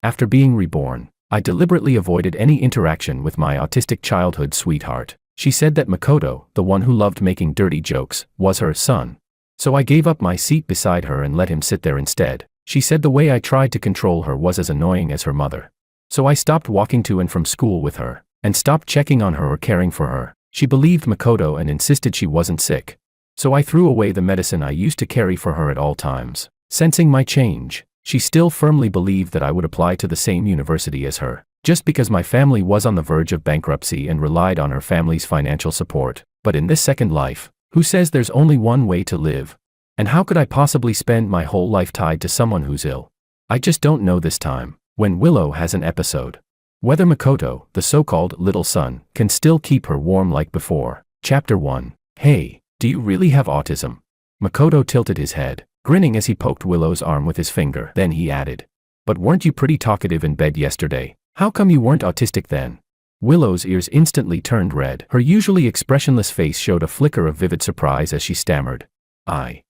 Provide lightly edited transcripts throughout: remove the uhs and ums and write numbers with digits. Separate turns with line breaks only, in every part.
After being reborn, I deliberately avoided any interaction with my autistic childhood sweetheart. She said that Makoto, the one who loved making dirty jokes, was her son. So I gave up my seat beside her and let him sit there instead. She said the way I tried to control her was as annoying as her mother. So I stopped walking to and from school with her, and stopped checking on her or caring for her. She believed Makoto and insisted she wasn't sick. So I threw away the medicine I used to carry for her at all times. Sensing my change, she still firmly believed that I would apply to the same university as her, just because my family was on the verge of bankruptcy and relied on her family's financial support. But in this second life, who says there's only one way to live? And how could I possibly spend my whole life tied to someone who's ill? I just don't know this time, when Willow has an episode. Whether Makoto, the so-called little son, can still keep her warm like before. Chapter 1. Hey, do you really have autism? Makoto tilted his head, grinning as he poked Willow's arm with his finger. Then he added, "But weren't you pretty talkative in bed yesterday? How come you weren't autistic then?" Willow's ears instantly turned red. Her usually expressionless face showed a flicker of vivid surprise as she stammered, I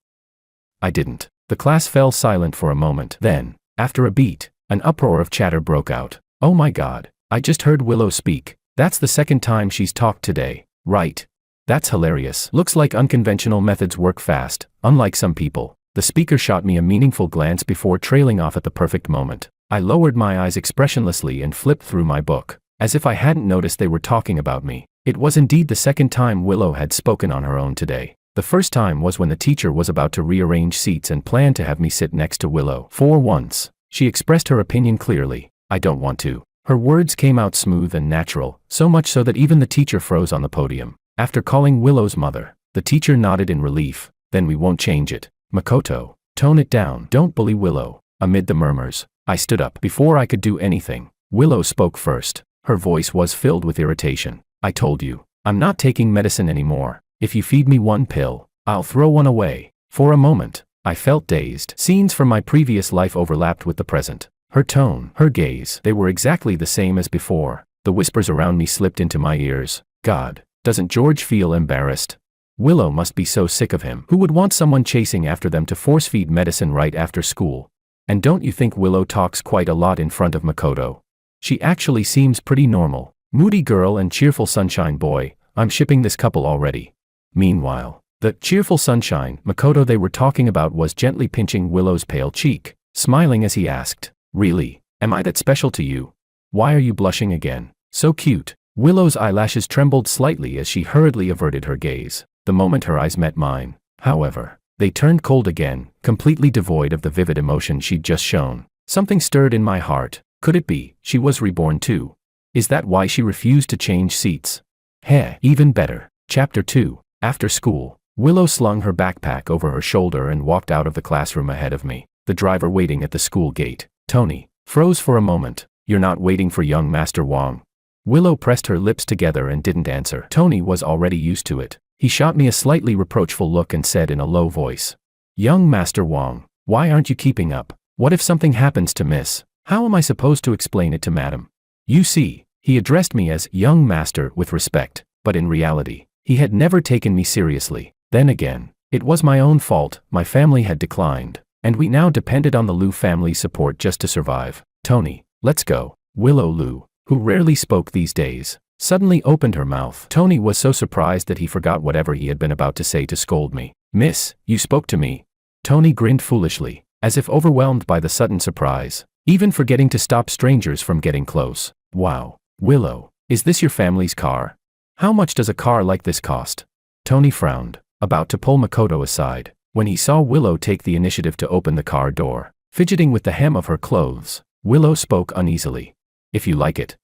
didn't." The class fell silent for a moment. Then, after a beat, an uproar of chatter broke out. "Oh my God, I just heard Willow speak. That's the second time she's talked today, right? That's hilarious. Looks like unconventional methods work fast, unlike some people." The speaker shot me a meaningful glance before trailing off at the perfect moment. I lowered my eyes expressionlessly and flipped through my book, as if I hadn't noticed they were talking about me. It was indeed the second time Willow had spoken on her own today. The first time was when the teacher was about to rearrange seats and planned to have me sit next to Willow. For once, she expressed her opinion clearly. "I don't want to." Her words came out smooth and natural, so much so that even the teacher froze on the podium. After calling Willow's mother, the teacher nodded in relief. "Then we won't change it. Makoto, tone it down. Don't bully Willow." Amid the murmurs, I stood up. Before I could do anything, Willow spoke first. Her voice was filled with irritation. "I told you, I'm not taking medicine anymore. If you feed me one pill, I'll throw one away." For a moment, I felt dazed. Scenes from my previous life overlapped with the present. Her tone, her gaze, they were exactly the same as before. The whispers around me slipped into my ears. God, doesn't George feel embarrassed? Willow must be so sick of him. Who would want someone chasing after them to force-feed medicine right after school? And don't you think Willow talks quite a lot in front of Makoto? She actually seems pretty normal. Moody girl and cheerful sunshine boy, I'm shipping this couple already. Meanwhile, the cheerful sunshine Makoto they were talking about was gently pinching Willow's pale cheek, smiling as he asked, "Really? Am I that special to you? Why are you blushing again? So cute." Willow's eyelashes trembled slightly as she hurriedly averted her gaze. The moment her eyes met mine, however, they turned cold again, completely devoid of the vivid emotion she'd just shown. Something stirred in my heart. Could it be she was reborn too? Is that why she refused to change seats? Heh, even better. Chapter 2. After school, Willow slung her backpack over her shoulder and walked out of the classroom ahead of me. The driver waiting at the school gate, Tony, froze for a moment. "You're not waiting for young Master Wong?" Willow pressed her lips together and didn't answer. Tony was already used to it. He shot me a slightly reproachful look and said in a low voice, "Young Master Wong, why aren't you keeping up? What if something happens to Miss? How am I supposed to explain it to Madam?" You see, he addressed me as young master with respect, but in reality, he had never taken me seriously. Then again, it was my own fault. My family had declined, and we now depended on the Liu family's support just to survive. "Tony, let's go." Willow Liu, who rarely spoke these days, suddenly opened her mouth. Tony was so surprised that he forgot whatever he had been about to say to scold me. "Miss, you spoke to me?" Tony grinned foolishly, as if overwhelmed by the sudden surprise, even forgetting to stop strangers from getting close. "Wow, Willow, is this your family's car? How much does a car like this cost?" Tony frowned, about to pull Makoto aside, when he saw Willow take the initiative to open the car door. Fidgeting with the hem of her clothes, Willow spoke uneasily. "If you like it,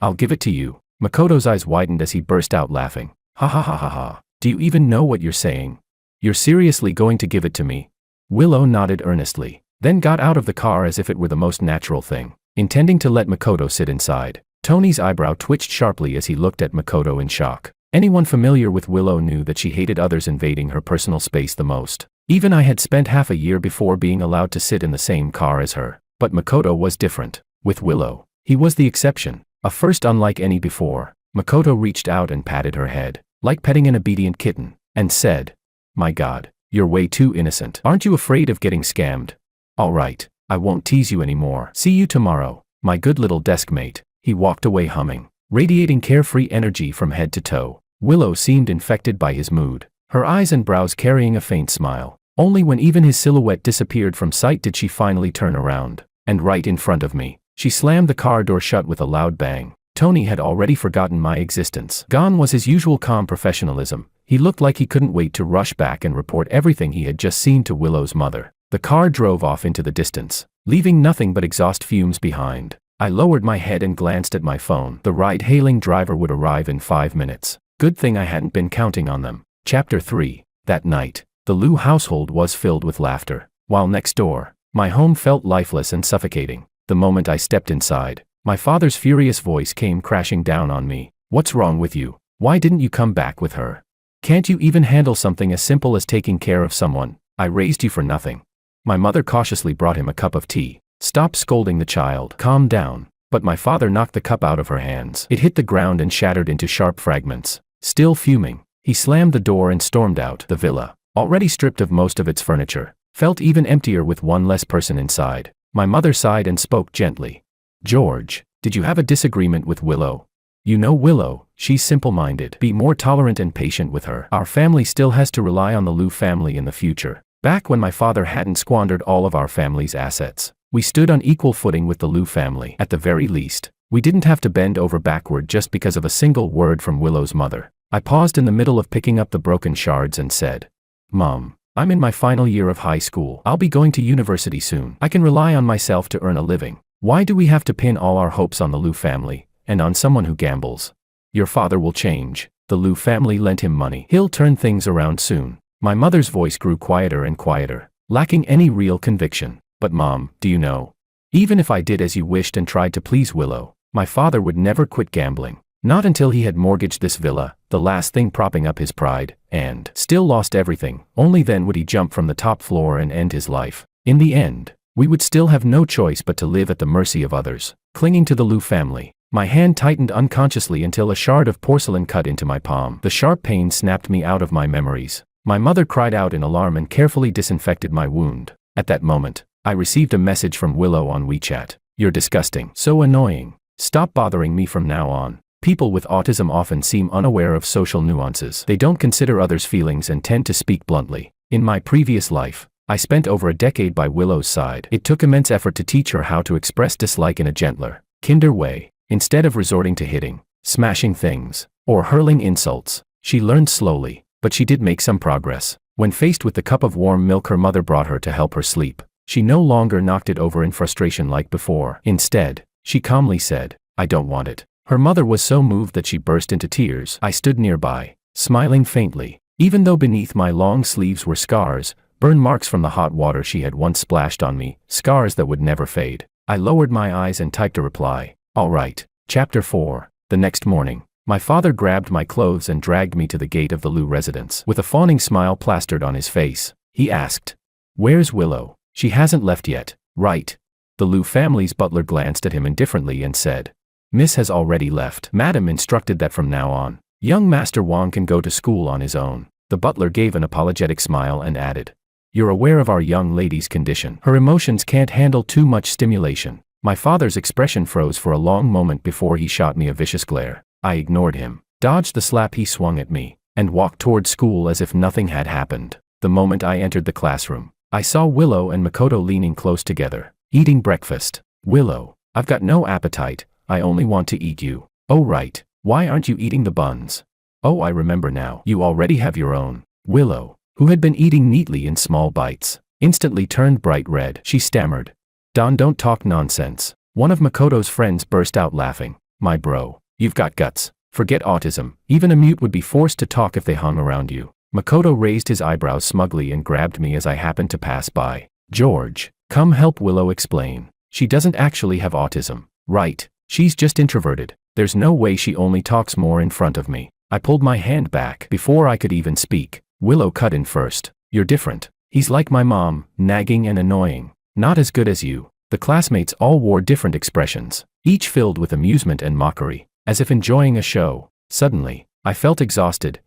I'll give it to you." Makoto's eyes widened as he burst out laughing. "Ha ha ha ha ha, do you even know what you're saying? You're seriously going to give it to me?" Willow nodded earnestly, then got out of the car as if it were the most natural thing, intending to let Makoto sit inside. Tony's eyebrow twitched sharply as he looked at Makoto in shock. Anyone familiar with Willow knew that she hated others invading her personal space the most. Even I had spent half a year before being allowed to sit in the same car as her. But Makoto was different. With Willow, he was the exception, a first unlike any before. Makoto reached out and patted her head, like petting an obedient kitten, and said, "My God, you're way too innocent. Aren't you afraid of getting scammed?" "All right, I won't tease you anymore. See you tomorrow, my good little deskmate." He walked away humming, radiating carefree energy from head to toe. Willow seemed infected by his mood, her eyes and brows carrying a faint smile. Only when even his silhouette disappeared from sight did she finally turn around. And right in front of me, she slammed the car door shut with a loud bang. Tony had already forgotten my existence. Gone was his usual calm professionalism. He looked like he couldn't wait to rush back and report everything he had just seen to Willow's mother. The car drove off into the distance, leaving nothing but exhaust fumes behind. I lowered my head and glanced at my phone. The ride-hailing driver would arrive in 5 minutes. Good thing I hadn't been counting on them. Chapter 3. That night, the Liu household was filled with laughter, while next door, my home felt lifeless and suffocating. The moment I stepped inside, my father's furious voice came crashing down on me. "What's wrong with you? Why didn't you come back with her? Can't you even handle something as simple as taking care of someone? I raised you for nothing." My mother cautiously brought him a cup of tea. "Stop scolding the child. Calm down." But my father knocked the cup out of her hands. It hit the ground and shattered into sharp fragments. Still fuming, he slammed the door and stormed out. The villa, already stripped of most of its furniture, felt even emptier with one less person inside. My mother sighed and spoke gently. "George, did you have a disagreement with Willow? You know Willow, she's simple-minded. Be more tolerant and patient with her. Our family still has to rely on the Liu family in the future." Back when my father hadn't squandered all of our family's assets, we stood on equal footing with the Liu family. At the very least, we didn't have to bend over backward just because of a single word from Willow's mother. I paused in the middle of picking up the broken shards and said, "Mom, I'm in my final year of high school. I'll be going to university soon. I can rely on myself to earn a living. Why do we have to pin all our hopes on the Liu family, and on someone who gambles? Your father will change. The Liu family lent him money. He'll turn things around soon." My mother's voice grew quieter and quieter, lacking any real conviction. "But Mom, do you know? Even if I did as you wished and tried to please Willow, my father would never quit gambling. Not until he had mortgaged this villa, the last thing propping up his pride, and still lost everything. Only then would he jump from the top floor and end his life. In the end, we would still have no choice but to live at the mercy of others." Clinging to the Liu family, my hand tightened unconsciously until a shard of porcelain cut into my palm. The sharp pain snapped me out of my memories. My mother cried out in alarm and carefully disinfected my wound. At that moment, I received a message from Willow on WeChat. "You're disgusting. So annoying. Stop bothering me from now on." People with autism often seem unaware of social nuances. They don't consider others' feelings and tend to speak bluntly. In my previous life, I spent over a decade by Willow's side. It took immense effort to teach her how to express dislike in a gentler, kinder way. Instead of resorting to hitting, smashing things, or hurling insults, she learned slowly. But she did make some progress. When faced with the cup of warm milk her mother brought her to help her sleep, she no longer knocked it over in frustration like before. Instead, she calmly said, "I don't want it." Her mother was so moved that she burst into tears. I stood nearby, smiling faintly. Even though beneath my long sleeves were scars, burn marks from the hot water she had once splashed on me, scars that would never fade. I lowered my eyes and typed a reply. "All right." Chapter 4. The next morning, my father grabbed my clothes and dragged me to the gate of the Liu residence. With a fawning smile plastered on his face, he asked, "Where's Willow? She hasn't left yet, right?" The Liu family's butler glanced at him indifferently and said, "Miss has already left. Madam instructed that from now on, young Master Wang can go to school on his own." The butler gave an apologetic smile and added, "You're aware of our young lady's condition. Her emotions can't handle too much stimulation." My father's expression froze for a long moment before he shot me a vicious glare. I ignored him, dodged the slap he swung at me, and walked toward school as if nothing had happened. The moment I entered the classroom, I saw Willow and Makoto leaning close together, eating breakfast. "Willow, I've got no appetite. I only want to eat you." "Oh right, why aren't you eating the buns?" "Oh, I remember now. You already have your own." Willow, who had been eating neatly in small bites, instantly turned bright red. She stammered, "Don, don't talk nonsense." One of Makoto's friends burst out laughing. "My bro, you've got guts. Forget autism. Even a mute would be forced to talk if they hung around you." Makoto raised his eyebrows smugly and grabbed me as I happened to pass by. "George, come help Willow explain. She doesn't actually have autism, right? She's just introverted. There's no way she only talks more in front of me." I pulled my hand back before I could even speak. Willow cut in first. "You're different. He's like my mom, nagging and annoying. Not as good as you." The classmates all wore different expressions, each filled with amusement and mockery, as if enjoying a show. Suddenly, I felt exhausted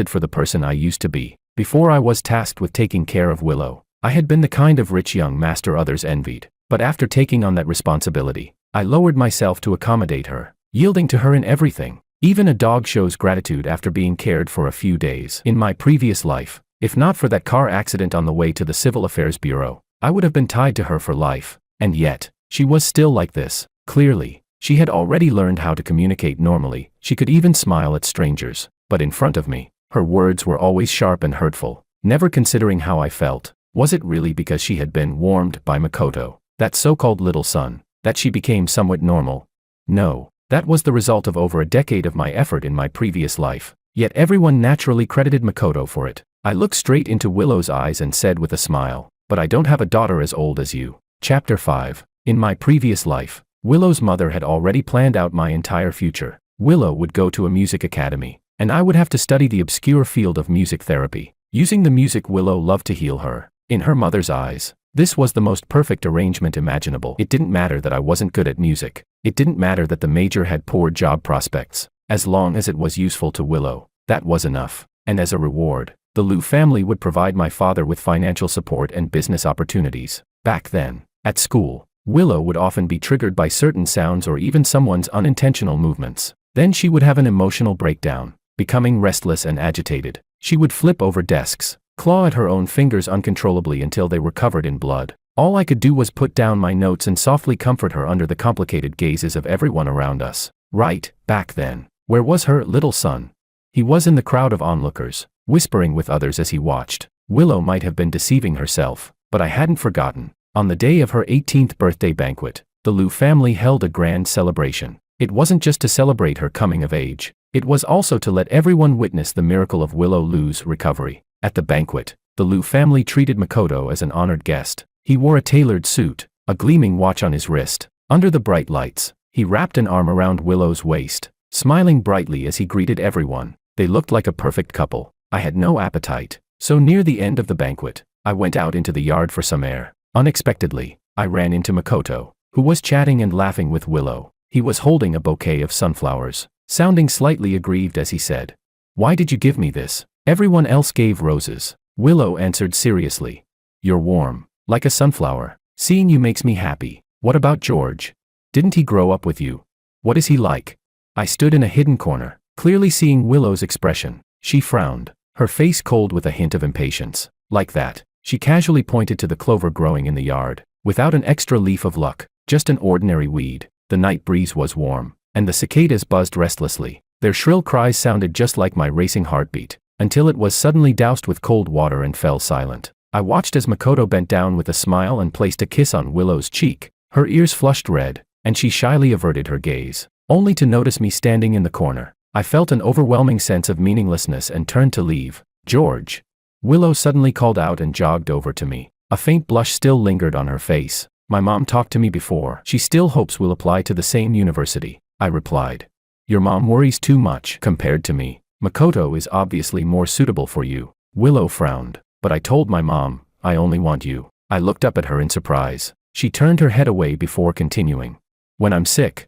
for the person I used to be. Before I was tasked with taking care of Willow, I had been the kind of rich young master others envied. But after taking on that responsibility, I lowered myself to accommodate her, yielding to her in everything. Even a dog shows gratitude after being cared for a few days. In my previous life, if not for that car accident on the way to the Civil Affairs Bureau, I would have been tied to her for life. And yet, she was still like this. Clearly, she had already learned how to communicate normally. She could even smile at strangers. But in front of me, her words were always sharp and hurtful, never considering how I felt. Was it really because she had been warmed by Makoto, that so-called little son, that she became somewhat normal? No. That was the result of over a decade of my effort in my previous life. Yet everyone naturally credited Makoto for it. I looked straight into Willow's eyes and said with a smile, "But I don't have a daughter as old as you." Chapter 5. In my previous life, Willow's mother had already planned out my entire future. Willow would go to a music academy, and I would have to study the obscure field of music therapy, using the music Willow loved to heal her. In her mother's eyes, this was the most perfect arrangement imaginable. It didn't matter that I wasn't good at music. It didn't matter that the major had poor job prospects. As long as it was useful to Willow, that was enough. And as a reward, the Liu family would provide my father with financial support and business opportunities. Back then, at school, Willow would often be triggered by certain sounds or even someone's unintentional movements. Then she would have an emotional breakdown, becoming restless and agitated. She would flip over desks, claw at her own fingers uncontrollably until they were covered in blood. All I could do was put down my notes and softly comfort her under the complicated gazes of everyone around us. Right, back then, where was her little son? He was in the crowd of onlookers, whispering with others as he watched. Willow might have been deceiving herself, but I hadn't forgotten. On the day of her 18th birthday banquet, the Liu family held a grand celebration. It wasn't just to celebrate her coming of age. It was also to let everyone witness the miracle of Willow Liu's recovery. At the banquet, the Liu family treated Makoto as an honored guest. He wore a tailored suit, a gleaming watch on his wrist. Under the bright lights, he wrapped an arm around Willow's waist, smiling brightly as he greeted everyone. They looked like a perfect couple. I had no appetite, so near the end of the banquet, I went out into the yard for some air. Unexpectedly, I ran into Makoto, who was chatting and laughing with Willow. He was holding a bouquet of sunflowers, sounding slightly aggrieved as he said, "Why did you give me this? Everyone else gave roses." Willow answered seriously, "You're warm, like a sunflower. Seeing you makes me happy. What about George? Didn't he grow up with you? What is he like?" I stood in a hidden corner, clearly seeing Willow's expression. She frowned, her face cold with a hint of impatience. Like that, she casually pointed to the clover growing in the yard, without an extra leaf of luck, just an ordinary weed. The night breeze was warm, and the cicadas buzzed restlessly. Their shrill cries sounded just like my racing heartbeat, until it was suddenly doused with cold water and fell silent. I watched as Makoto bent down with a smile and placed a kiss on Willow's cheek. Her ears flushed red, and she shyly averted her gaze, only to notice me standing in the corner. I felt an overwhelming sense of meaninglessness and turned to leave. "George!" Willow suddenly called out and jogged over to me. A faint blush still lingered on her face. "My mom talked to me before. She still hopes we'll apply to the same university," I replied. "Your mom worries too much compared to me. Makoto is obviously more suitable for you." Willow frowned. "But I told my mom, I only want you." I looked up at her in surprise. She turned her head away before continuing. "When I'm sick,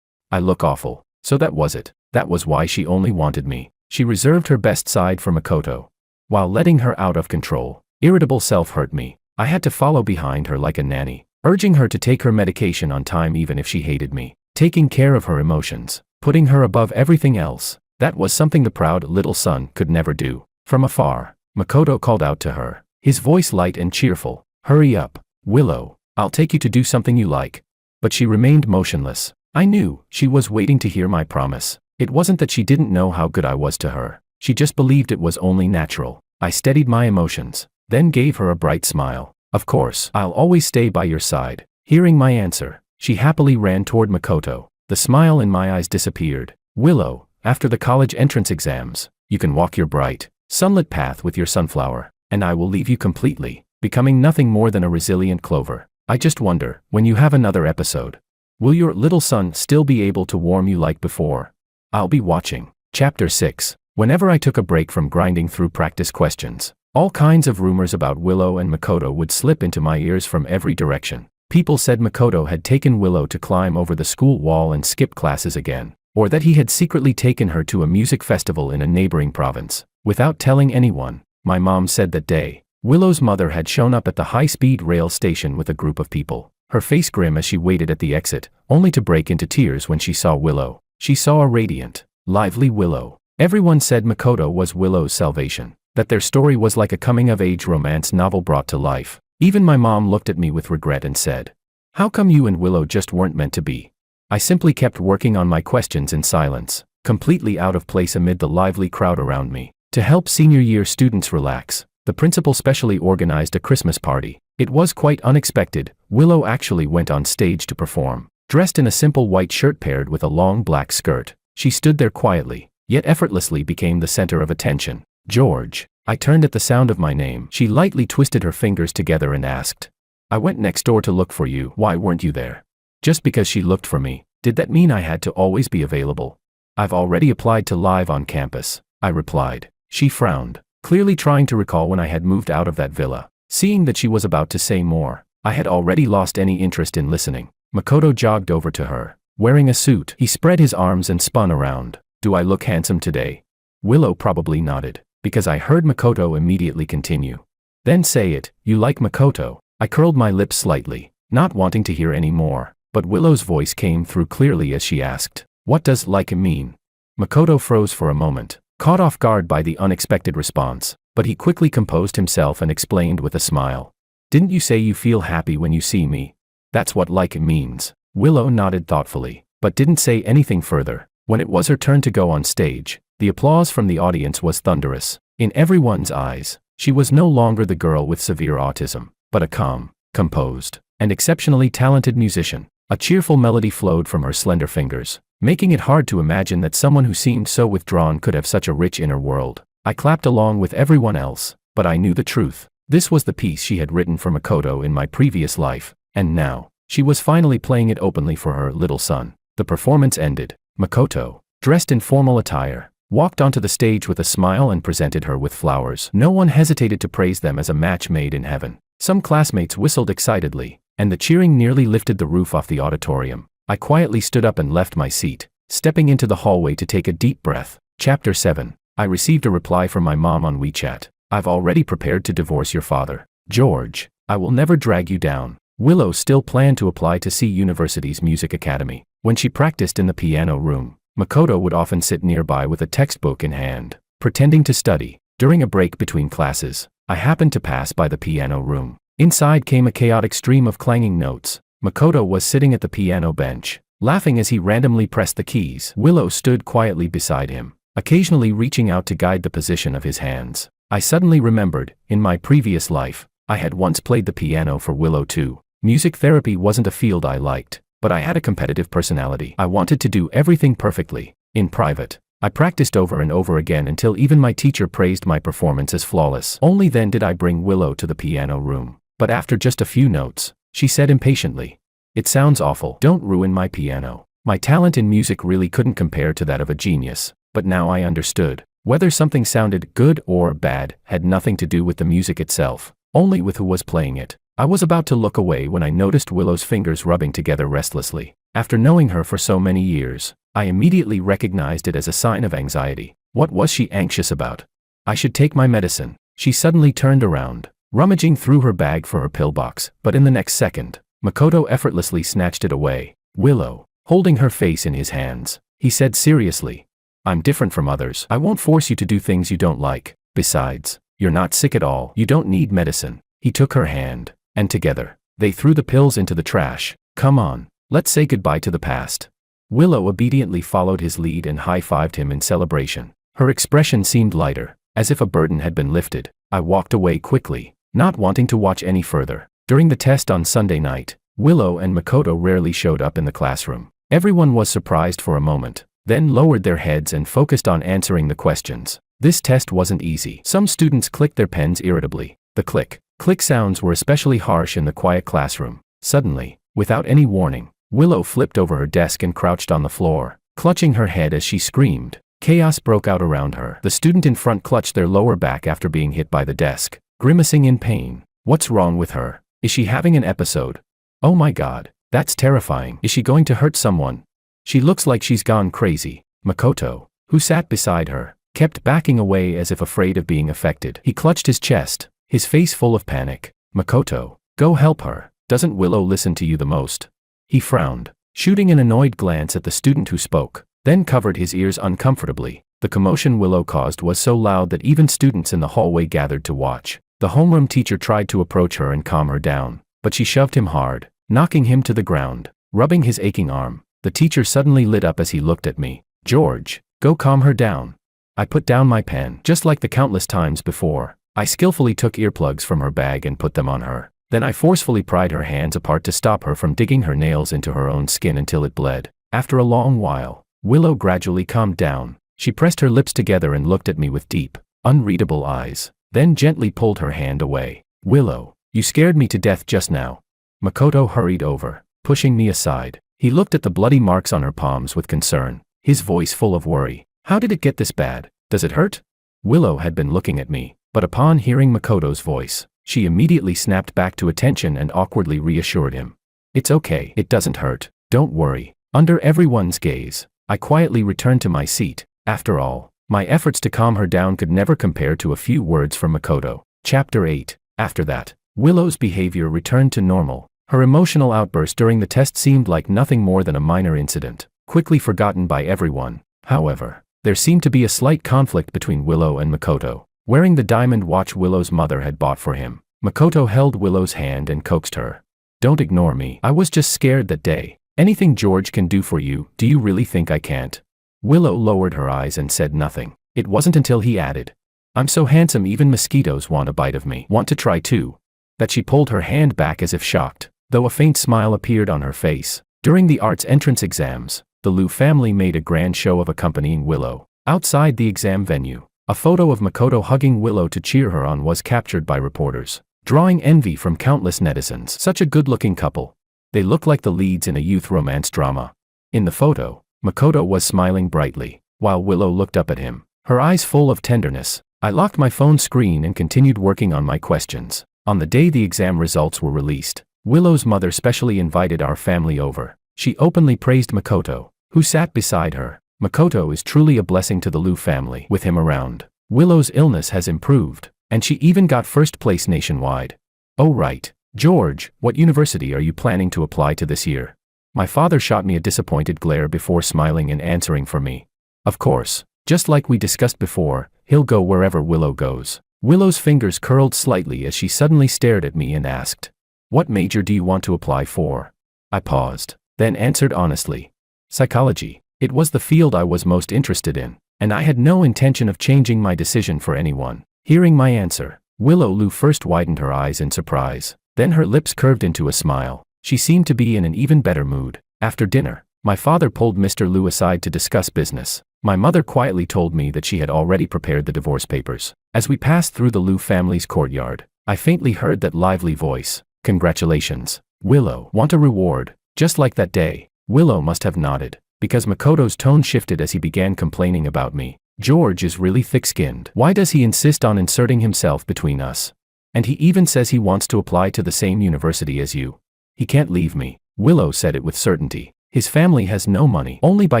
I look awful. So that was it. That was why she only wanted me." She reserved her best side for Makoto. While letting her out of control, irritable self hurt me. I had to follow behind her like a nanny, urging her to take her medication on time even if she hated me. Taking care of her emotions, putting her above everything else, that was something the proud little son could never do. From afar, Makoto called out to her, his voice light and cheerful, "Hurry up, Willow, I'll take you to do something you like." But she remained motionless. I knew she was waiting to hear my promise. It wasn't that she didn't know how good I was to her. She just believed it was only natural. I steadied my emotions, then gave her a bright smile. "Of course, I'll always stay by your side." Hearing my answer, she happily ran toward Makoto. The smile in my eyes disappeared. "Willow, after the college entrance exams, you can walk your bright, sunlit path with your sunflower, and I will leave you completely, becoming nothing more than a resilient clover. I just wonder, when you have another episode, will your little son still be able to warm you like before? I'll be watching." Chapter 6. Whenever I took a break from grinding through practice questions, all kinds of rumors about Willow and Makoto would slip into my ears from every direction. People said Makoto had taken Willow to climb over the school wall and skip classes again, or that he had secretly taken her to a music festival in a neighboring province, without telling anyone. My mom said that day, Willow's mother had shown up at the high-speed rail station with a group of people. her face grim as she waited at the exit, only to break into tears when she saw Willow. She saw a radiant, lively Willow. Everyone said Makoto was Willow's salvation, that their story was like a coming-of-age romance novel brought to life. Even my mom looked at me with regret and said, "How come you and Willow just weren't meant to be?" I simply kept working on my questions in silence, completely out of place amid the lively crowd around me. To help senior year students relax, the principal specially organized a Christmas party. It was quite unexpected. Willow actually went on stage to perform. Dressed in a simple white shirt paired with a long black skirt, she stood there quietly, yet effortlessly became the center of attention. "George." I turned at the sound of my name. She lightly twisted her fingers together and asked, "I went next door to look for you. Why weren't you there?" Just because she looked for me, did that mean I had to always be available? "I've already applied to live on campus," I replied. She frowned, clearly trying to recall when I had moved out of that villa. Seeing that she was about to say more, I had already lost any interest in listening. Makoto jogged over to her, wearing a suit. He spread his arms and spun around. "Do I look handsome today?" Willow probably nodded, because I heard Makoto immediately continue. "Then say it, you like Makoto." I curled my lips slightly, not wanting to hear any more, but Willow's voice came through clearly as she asked, "What does like mean?" Makoto froze for a moment, caught off guard by the unexpected response, but he quickly composed himself and explained with a smile. "Didn't you say you feel happy when you see me? That's what like means." Willow nodded thoughtfully, but didn't say anything further. When it was her turn to go on stage, the applause from the audience was thunderous. In everyone's eyes, she was no longer the girl with severe autism, but a calm, composed, and exceptionally talented musician. A cheerful melody flowed from her slender fingers, making it hard to imagine that someone who seemed so withdrawn could have such a rich inner world. I clapped along with everyone else, but I knew the truth. This was the piece she had written for Makoto in my previous life, and now, she was finally playing it openly for her little son. The performance ended. Makoto, dressed in formal attire, walked onto the stage with a smile and presented her with flowers. No one hesitated to praise them as a match made in heaven. Some classmates whistled excitedly, and the cheering nearly lifted the roof off the auditorium. I quietly stood up and left my seat, stepping into the hallway to take a deep breath. Chapter 7. I received a reply from my mom on WeChat. "I've already prepared to divorce your father. George, I will never drag you down." Willow still planned to apply to C University's music academy. When she practiced in the piano room, Makoto would often sit nearby with a textbook in hand, pretending to study. During a break between classes, I happened to pass by the piano room. Inside came a chaotic stream of clanging notes. Makoto was sitting at the piano bench, laughing as he randomly pressed the keys. Willow stood quietly beside him, occasionally reaching out to guide the position of his hands. I suddenly remembered, in my previous life, I had once played the piano for Willow too. Music therapy wasn't a field I liked, but I had a competitive personality. I wanted to do everything perfectly. In private, I practiced over and over again until even my teacher praised my performance as flawless. Only then did I bring Willow to the piano room. But after just a few notes, she said impatiently, "It sounds awful. Don't ruin my piano." My talent in music really couldn't compare to that of a genius, but now I understood. Whether something sounded good or bad had nothing to do with the music itself, only with who was playing it. I was about to look away when I noticed Willow's fingers rubbing together restlessly. After knowing her for so many years, I immediately recognized it as a sign of anxiety. What was she anxious about? "I should take my medicine." She suddenly turned around, rummaging through her bag for her pillbox, but in the next second, Makoto effortlessly snatched it away. "Willow," holding her face in his hands, he said seriously, "I'm different from others. I won't force you to do things you don't like. Besides, you're not sick at all. You don't need medicine." He took her hand, and together, they threw the pills into the trash. "Come on, let's say goodbye to the past." Willow obediently followed his lead and high-fived him in celebration. Her expression seemed lighter, as if a burden had been lifted. I walked away quickly, not wanting to watch any further. During the test on Sunday night, Willow and Makoto rarely showed up in the classroom. Everyone was surprised for a moment, then lowered their heads and focused on answering the questions. This test wasn't easy. Some students clicked their pens irritably. The click sounds were especially harsh in the quiet classroom. Suddenly, without any warning, Willow flipped over her desk and crouched on the floor, clutching her head as she screamed. Chaos broke out around her. The student in front clutched their lower back after being hit by the desk, grimacing in pain. What's wrong with her? Is she having an episode? Oh my God, that's terrifying. Is she going to hurt someone? She looks like she's gone crazy. Makoto, who sat beside her, kept backing away as if afraid of being affected. He clutched his chest, his face full of panic. Makoto, go help her. Doesn't Willow listen to you the most? He frowned, shooting an annoyed glance at the student who spoke, then covered his ears uncomfortably. The commotion Willow caused was so loud that even students in the hallway gathered to watch. The homeroom teacher tried to approach her and calm her down, but she shoved him hard, knocking him to the ground. Rubbing his aching arm, the teacher suddenly lit up as he looked at me. George, go calm her down. I put down my pen, just like the countless times before. I skillfully took earplugs from her bag and put them on her. Then I forcefully pried her hands apart to stop her from digging her nails into her own skin until it bled. After a long while, Willow gradually calmed down. She pressed her lips together and looked at me with deep, unreadable eyes, then gently pulled her hand away. Willow, you scared me to death just now. Makoto hurried over, pushing me aside. He looked at the bloody marks on her palms with concern, his voice full of worry. How did it get this bad? Does it hurt? Willow had been looking at me, but upon hearing Makoto's voice, she immediately snapped back to attention and awkwardly reassured him. It's okay, it doesn't hurt, don't worry. Under everyone's gaze, I quietly returned to my seat. After all, my efforts to calm her down could never compare to a few words from Makoto. Chapter 8. After that, Willow's behavior returned to normal. Her emotional outburst during the test seemed like nothing more than a minor incident, quickly forgotten by everyone. However, there seemed to be a slight conflict between Willow and Makoto. Wearing the diamond watch Willow's mother had bought for him, Makoto held Willow's hand and coaxed her. Don't ignore me. I was just scared that day. Anything George can do for you, do you really think I can't? Willow lowered her eyes and said nothing. It wasn't until he added, I'm so handsome even mosquitoes want a bite of me. Want to try too? That she pulled her hand back as if shocked, though a faint smile appeared on her face. During the arts entrance exams, the Liu family made a grand show of accompanying Willow. Outside the exam venue, a photo of Makoto hugging Willow to cheer her on was captured by reporters, drawing envy from countless netizens. Such a good-looking couple. They looked like the leads in a youth romance drama. In the photo, Makoto was smiling brightly, while Willow looked up at him, her eyes full of tenderness. I locked my phone screen and continued working on my questions. On the day the exam results were released, Willow's mother specially invited our family over. She openly praised Makoto, who sat beside her. Makoto is truly a blessing to the Liu family. With him around, Willow's illness has improved, and she even got first place nationwide. Oh right, George, what university are you planning to apply to this year? My father shot me a disappointed glare before smiling and answering for me. Of course, just like we discussed before, he'll go wherever Willow goes. Willow's fingers curled slightly as she suddenly stared at me and asked, what major do you want to apply for? I paused, then answered honestly. Psychology. It was the field I was most interested in, and I had no intention of changing my decision for anyone. Hearing my answer, Willow Liu first widened her eyes in surprise, then her lips curved into a smile. She seemed to be in an even better mood. After dinner, my father pulled Mr. Liu aside to discuss business. My mother quietly told me that she had already prepared the divorce papers. As we passed through the Liu family's courtyard, I faintly heard that lively voice. Congratulations, Willow. Want a reward? Just like that day, Willow must have nodded, because Makoto's tone shifted as he began complaining about me. George is really thick-skinned. Why does he insist on inserting himself between us? And he even says he wants to apply to the same university as you. He can't leave me. Willow said it with certainty. His family has no money. Only by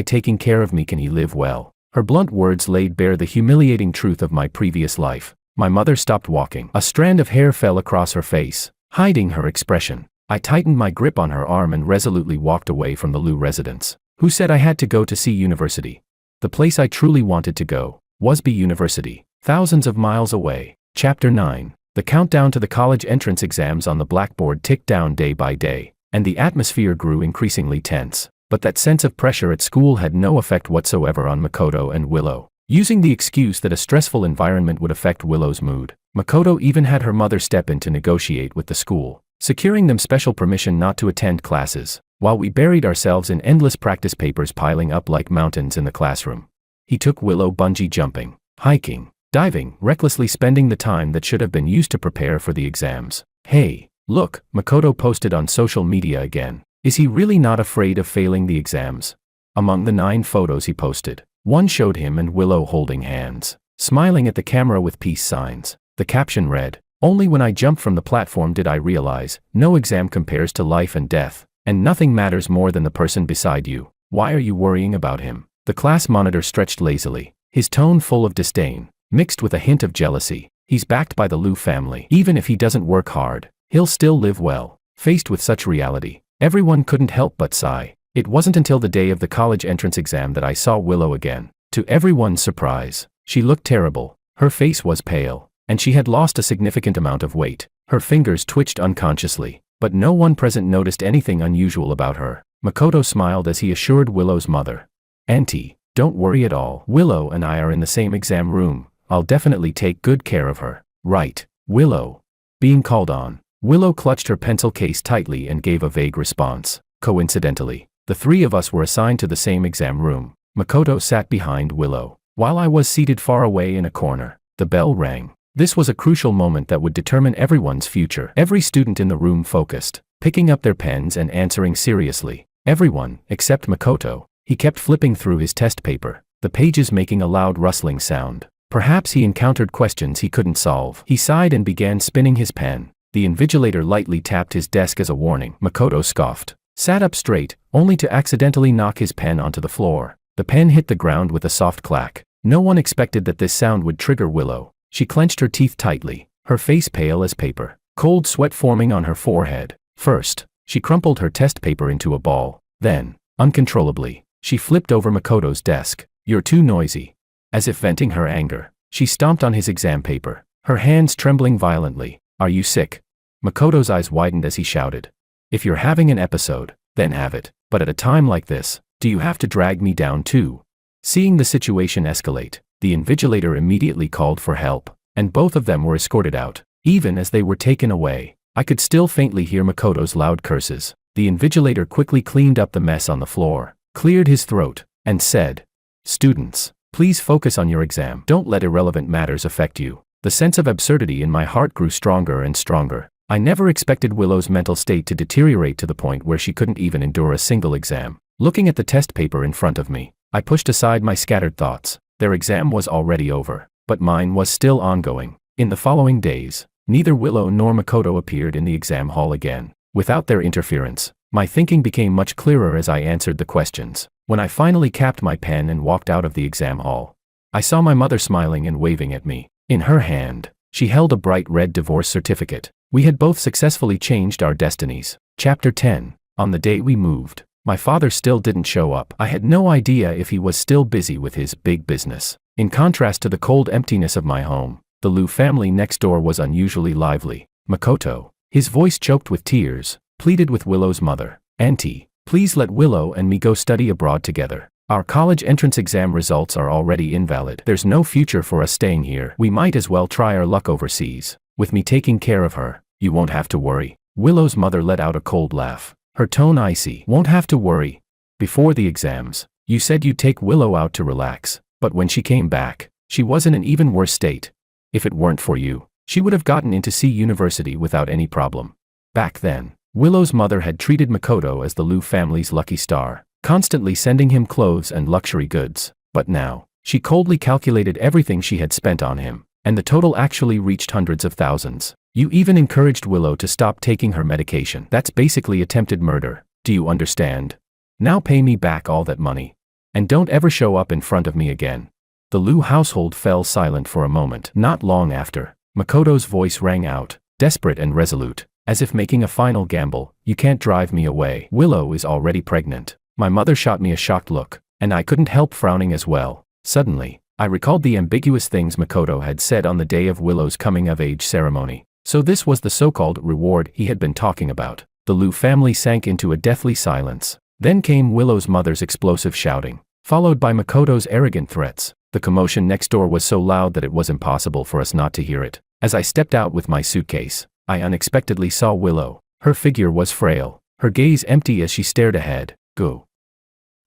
taking care of me can he live well. Her blunt words laid bare the humiliating truth of my previous life. My mother stopped walking. A strand of hair fell across her face, hiding her expression. I tightened my grip on her arm and resolutely walked away from the Liu residence. Who said I had to go to C University? The place I truly wanted to go was B University, thousands of miles away. Chapter 9. The countdown to the college entrance exams on the blackboard ticked down day by day, and the atmosphere grew increasingly tense. But that sense of pressure at school had no effect whatsoever on Makoto and Willow. Using the excuse that a stressful environment would affect Willow's mood, Makoto even had her mother step in to negotiate with the school, securing them special permission not to attend classes, while we buried ourselves in endless practice papers piling up like mountains in the classroom. He took Willow bungee jumping, hiking, diving, recklessly spending the time that should have been used to prepare for the exams. Hey, look, Makoto posted on social media again. Is he really not afraid of failing the exams? Among the 9 photos he posted, one showed him and Willow holding hands, smiling at the camera with peace signs. The caption read, only when I jumped from the platform did I realize, no exam compares to life and death, and nothing matters more than the person beside you. Why are you worrying about him? The class monitor stretched lazily, his tone full of disdain, mixed with a hint of jealousy. He's backed by the Liu family. Even if he doesn't work hard, he'll still live well. Faced with such reality, everyone couldn't help but sigh. It wasn't until the day of the college entrance exam that I saw Willow again. To everyone's surprise, she looked terrible. Her face was pale, and she had lost a significant amount of weight. Her fingers twitched unconsciously, but no one present noticed anything unusual about her. Makoto smiled as he assured Willow's mother. "Auntie, don't worry at all. Willow and I are in the same exam room. I'll definitely take good care of her." "Right, Willow." Being called on, Willow clutched her pencil case tightly and gave a vague response. Coincidentally, the three of us were assigned to the same exam room. Makoto sat behind Willow, while I was seated far away in a corner. The bell rang. This was a crucial moment that would determine everyone's future. Every student in the room focused, picking up their pens and answering seriously. Everyone, except Makoto. He kept flipping through his test paper, the pages making a loud rustling sound. Perhaps he encountered questions he couldn't solve. He sighed and began spinning his pen. The invigilator lightly tapped his desk as a warning. Makoto scoffed, sat up straight, only to accidentally knock his pen onto the floor. The pen hit the ground with a soft clack. No one expected that this sound would trigger Willow. She clenched her teeth tightly, her face pale as paper, cold sweat forming on her forehead. First, she crumpled her test paper into a ball. Then, uncontrollably, she flipped over Makoto's desk. "You're too noisy." As if venting her anger, she stomped on his exam paper, her hands trembling violently. "Are you sick?" Makoto's eyes widened as he shouted. "If you're having an episode, then have it. But at a time like this, do you have to drag me down too?" Seeing the situation escalate, the invigilator immediately called for help, and both of them were escorted out. Even as they were taken away, I could still faintly hear Makoto's loud curses. The invigilator quickly cleaned up the mess on the floor, cleared his throat, and said, "Students, please focus on your exam. Don't let irrelevant matters affect you." The sense of absurdity in my heart grew stronger and stronger. I never expected Willow's mental state to deteriorate to the point where she couldn't even endure a single exam. Looking at the test paper in front of me, I pushed aside my scattered thoughts. Their exam was already over, but mine was still ongoing. In the following days, neither Willow nor Makoto appeared in the exam hall again. Without their interference, my thinking became much clearer as I answered the questions. When I finally capped my pen and walked out of the exam hall, I saw my mother smiling and waving at me. In her hand, she held a bright red divorce certificate. We had both successfully changed our destinies. Chapter 10. On the day we moved, my father still didn't show up. I had no idea if he was still busy with his big business. In contrast to the cold emptiness of my home, the Liu family next door was unusually lively. Makoto, his voice choked with tears, pleaded with Willow's mother. "Auntie, please let Willow and me go study abroad together. Our college entrance exam results are already invalid. There's no future for us staying here. We might as well try our luck overseas. With me taking care of her, you won't have to worry." Willow's mother let out a cold laugh, her tone icy. "Won't have to worry? Before the exams, you said you'd take Willow out to relax, but when she came back, she was in an even worse state. If it weren't for you, she would have gotten into C university without any problem." Back then, Willow's mother had treated Makoto as the Liu family's lucky star, constantly sending him clothes and luxury goods. But now, she coldly calculated everything she had spent on him, and the total actually reached hundreds of thousands. "You even encouraged Willow to stop taking her medication. That's basically attempted murder. Do you understand? Now pay me back all that money. And don't ever show up in front of me again." The Liu household fell silent for a moment. Not long after, Makoto's voice rang out, desperate and resolute, as if making a final gamble. "You can't drive me away. Willow is already pregnant." My mother shot me a shocked look, and I couldn't help frowning as well. Suddenly, I recalled the ambiguous things Makoto had said on the day of Willow's coming-of-age ceremony. So this was the so-called reward he had been talking about. The Liu family sank into a deathly silence. Then came Willow's mother's explosive shouting, followed by Makoto's arrogant threats. The commotion next door was so loud that it was impossible for us not to hear it. As I stepped out with my suitcase, I unexpectedly saw Willow. Her figure was frail, her gaze empty as she stared ahead. "Go.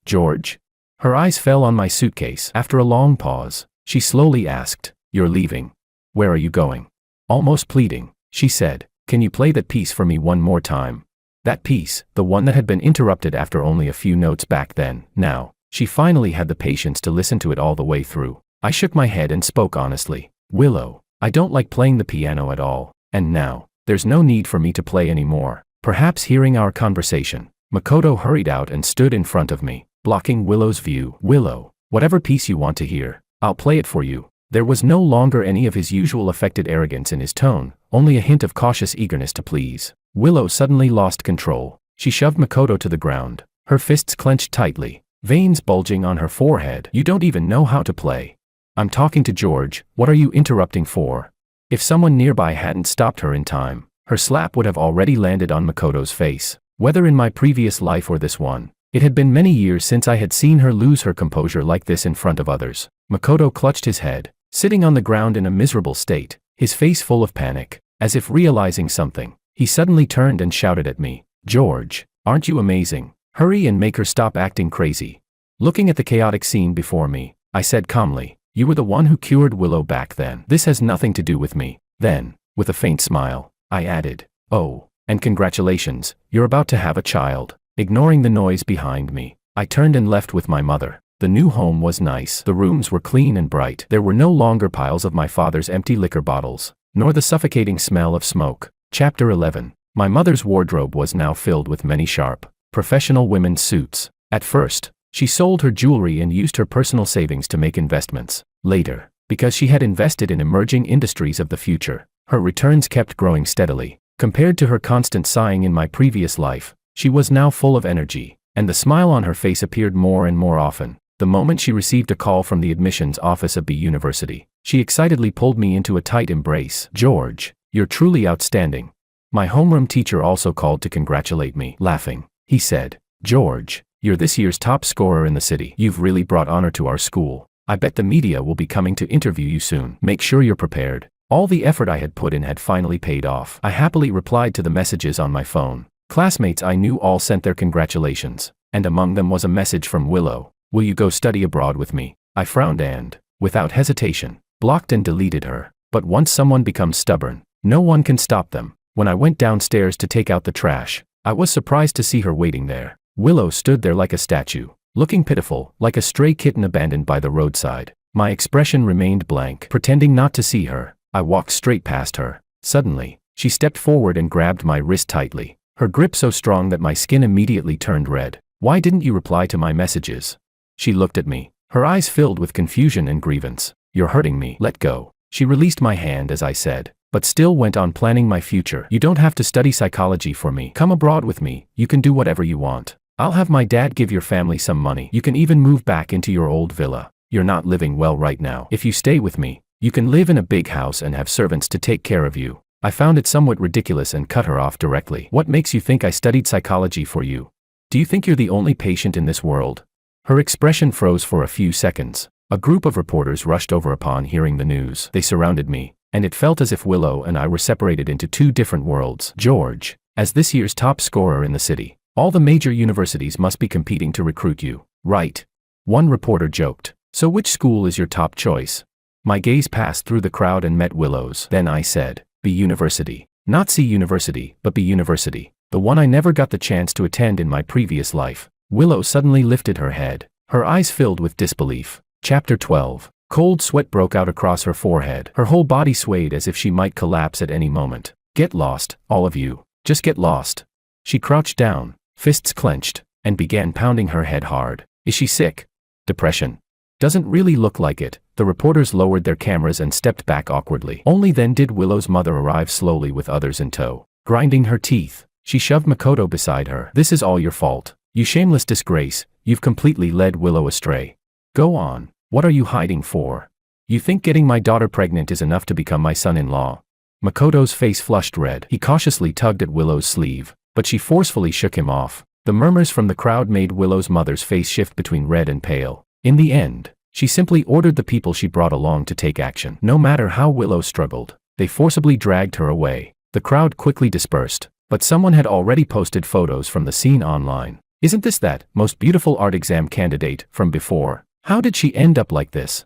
George?" Her eyes fell on my suitcase. After a long pause, she slowly asked, "You're leaving? Where are you going?" Almost pleading, she said, "Can you play that piece for me one more time?" That piece, the one that had been interrupted after only a few notes back then. Now, she finally had the patience to listen to it all the way through. I shook my head and spoke honestly. "Willow, I don't like playing the piano at all, and now, there's no need for me to play anymore." Perhaps hearing our conversation, Makoto hurried out and stood in front of me, blocking Willow's view. "Willow, whatever piece you want to hear, I'll play it for you." There was no longer any of his usual affected arrogance in his tone, only a hint of cautious eagerness to please. Willow suddenly lost control. She shoved Makoto to the ground, her fists clenched tightly, veins bulging on her forehead. You don't even know how to play. I'm talking to George, what are you interrupting for? If someone nearby hadn't stopped her in time, her slap would have already landed on Makoto's face. Whether in my previous life or this one, it had been many years since I had seen her lose her composure like this in front of others. Makoto clutched his head, sitting on the ground in a miserable state, his face full of panic. As if realizing something, he suddenly turned and shouted at me, "George, aren't you amazing? Hurry and make her stop acting crazy." Looking at the chaotic scene before me, I said calmly, "You were the one who cured Willow back then. This has nothing to do with me." Then, with a faint smile, I added, "Oh, and congratulations, you're about to have a child." Ignoring the noise behind me, I turned and left with my mother. The new home was nice. The rooms were clean and bright. There were no longer piles of my father's empty liquor bottles, nor the suffocating smell of smoke. Chapter 11. My mother's wardrobe was now filled with many sharp, professional women's suits. At first, she sold her jewelry and used her personal savings to make investments. Later, because she had invested in emerging industries of the future, her returns kept growing steadily. Compared to her constant sighing in my previous life, she was now full of energy, and the smile on her face appeared more and more often. The moment she received a call from the admissions office of B University, she excitedly pulled me into a tight embrace. "George, you're truly outstanding." My homeroom teacher also called to congratulate me. Laughing, he said, "George, you're this year's top scorer in the city. You've really brought honor to our school. I bet the media will be coming to interview you soon. Make sure you're prepared." All the effort I had put in had finally paid off. I happily replied to the messages on my phone. Classmates I knew all sent their congratulations, and among them was a message from Willow. "Will you go study abroad with me?" I frowned and, without hesitation, blocked and deleted her. But once someone becomes stubborn, no one can stop them. When I went downstairs to take out the trash, I was surprised to see her waiting there. Willow stood there like a statue, looking pitiful, like a stray kitten abandoned by the roadside. My expression remained blank. Pretending not to see her, I walked straight past her. Suddenly, she stepped forward and grabbed my wrist tightly, her grip so strong that my skin immediately turned red. "Why didn't you reply to my messages?" She looked at me, her eyes filled with confusion and grievance. "You're hurting me. Let go." She released my hand as I said, but still went on planning my future. "You don't have to study psychology for me. Come abroad with me. You can do whatever you want. I'll have my dad give your family some money. You can even move back into your old villa. You're not living well right now. If you stay with me, you can live in a big house and have servants to take care of you." I found it somewhat ridiculous and cut her off directly. "What makes you think I studied psychology for you? Do you think you're the only patient in this world?" Her expression froze for a few seconds. A group of reporters rushed over upon hearing the news. They surrounded me, and it felt as if Willow and I were separated into two different worlds. "George, as this year's top scorer in the city, all the major universities must be competing to recruit you, right?" One reporter joked. "So which school is your top choice?" My gaze passed through the crowd and met Willow's. Then I said, "B University. Not C University, but B University. The one I never got the chance to attend in my previous life." Willow suddenly lifted her head, her eyes filled with disbelief. Chapter 12. Cold sweat broke out across her forehead. Her whole body swayed as if she might collapse at any moment. "Get lost, all of you. Just get lost." She crouched down, fists clenched, and began pounding her head hard. "Is she sick? Depression?" "Doesn't really look like it." The reporters lowered their cameras and stepped back awkwardly. Only then did Willow's mother arrive slowly with others in tow. Grinding her teeth, she shoved Makoto beside her. "This is all your fault. You shameless disgrace, you've completely led Willow astray. Go on, what are you hiding for? You think getting my daughter pregnant is enough to become my son-in-law?" Makoto's face flushed red. He cautiously tugged at Willow's sleeve, but she forcefully shook him off. The murmurs from the crowd made Willow's mother's face shift between red and pale. In the end, she simply ordered the people she brought along to take action. No matter how Willow struggled, they forcibly dragged her away. The crowd quickly dispersed, but someone had already posted photos from the scene online. "Isn't this that most beautiful art exam candidate from before? How did she end up like this?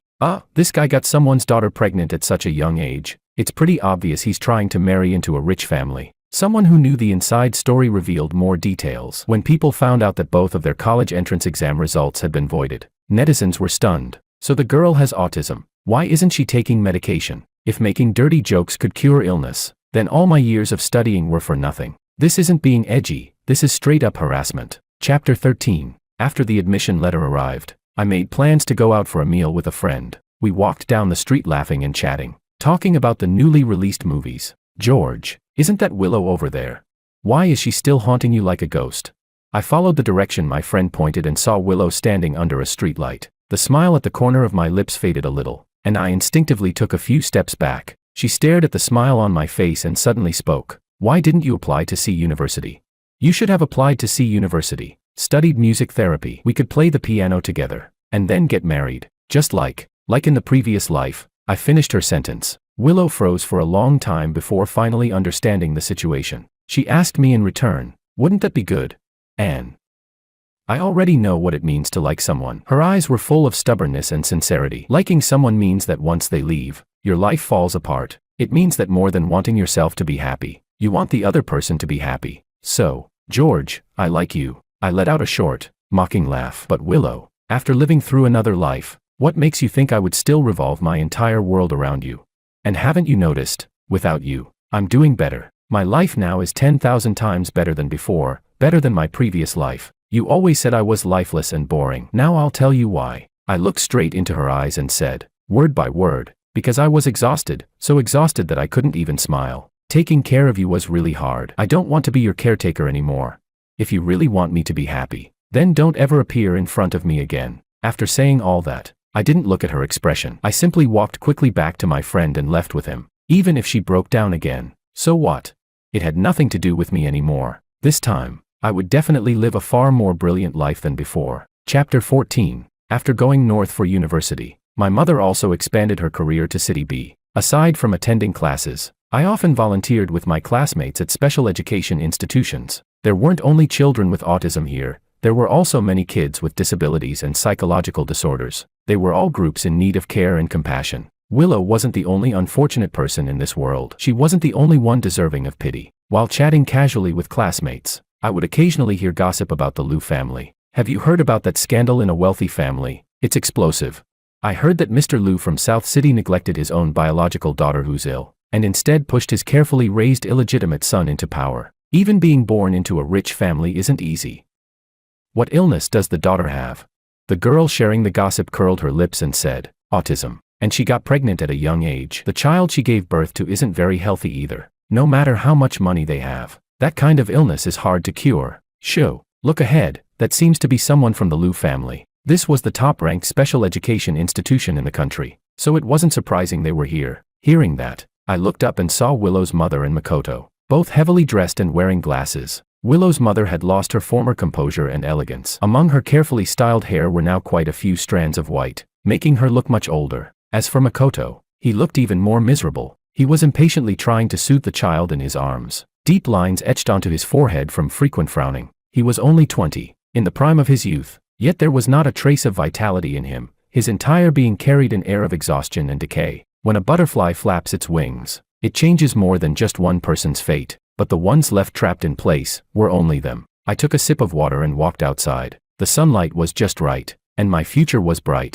This guy got someone's daughter pregnant at such a young age. It's pretty obvious he's trying to marry into a rich family." Someone who knew the inside story revealed more details. When people found out that both of their college entrance exam results had been voided, netizens were stunned. "So the girl has autism. Why isn't she taking medication? If making dirty jokes could cure illness, then all my years of studying were for nothing. This isn't being edgy, this is straight up harassment." Chapter 13. After the admission letter arrived, I made plans to go out for a meal with a friend. We walked down the street laughing and chatting, talking about the newly released movies. "George, isn't that Willow over there?" Why is she still haunting you like a ghost? I followed the direction my friend pointed and saw Willow standing under a streetlight. The smile at the corner of my lips faded a little, and I instinctively took a few steps back. She stared at the smile on my face and suddenly spoke. Why didn't you apply to C University? You should have applied to C University, studied music therapy. We could play the piano together, and then get married. Just like in the previous life. I finished her sentence. Willow froze for a long time before finally understanding the situation. She asked me in return, wouldn't that be good, Anne? I already know what it means to like someone. Her eyes were full of stubbornness and sincerity. Liking someone means that once they leave, your life falls apart. It means that more than wanting yourself to be happy, you want the other person to be happy. So, George, I like you. I let out a short, mocking laugh. But Willow, after living through another life, what makes you think I would still revolve my entire world around you? And haven't you noticed, without you, I'm doing better. My life now is 10,000 times better than before, better than my previous life. You always said I was lifeless and boring. Now I'll tell you why. I looked straight into her eyes and said, word by word, because I was exhausted, so exhausted that I couldn't even smile. Taking care of you was really hard. I don't want to be your caretaker anymore. If you really want me to be happy, then don't ever appear in front of me again. After saying all that, I didn't look at her expression. I simply walked quickly back to my friend and left with him. Even if she broke down again, so what? It had nothing to do with me anymore. This time, I would definitely live a far more brilliant life than before. Chapter 14. After going north for university, my mother also expanded her career to City B. Aside from attending classes, I often volunteered with my classmates at special education institutions. There weren't only children with autism here, there were also many kids with disabilities and psychological disorders. They were all groups in need of care and compassion. Willow wasn't the only unfortunate person in this world. She wasn't the only one deserving of pity. While chatting casually with classmates, I would occasionally hear gossip about the Liu family. Have you heard about that scandal in a wealthy family? It's explosive. I heard that Mr. Liu from South City neglected his own biological daughter who's ill, and instead pushed his carefully raised illegitimate son into power. Even being born into a rich family isn't easy. What illness does the daughter have? The girl sharing the gossip curled her lips and said, autism. And she got pregnant at a young age. The child she gave birth to isn't very healthy either. No matter how much money they have, that kind of illness is hard to cure. Shoo, look ahead, that seems to be someone from the Liu family. This was the top-ranked special education institution in the country, so it wasn't surprising they were here. Hearing that, I looked up and saw Willow's mother and Makoto, both heavily dressed and wearing glasses. Willow's mother had lost her former composure and elegance. Among her carefully styled hair were now quite a few strands of white, making her look much older. As for Makoto, he looked even more miserable. He was impatiently trying to soothe the child in his arms. Deep lines etched onto his forehead from frequent frowning. He was only 20, in the prime of his youth, yet there was not a trace of vitality in him. His entire being carried an air of exhaustion and decay. When a butterfly flaps its wings, it changes more than just one person's fate, but the ones left trapped in place were only them. I took a sip of water and walked outside. The sunlight was just right, and my future was bright.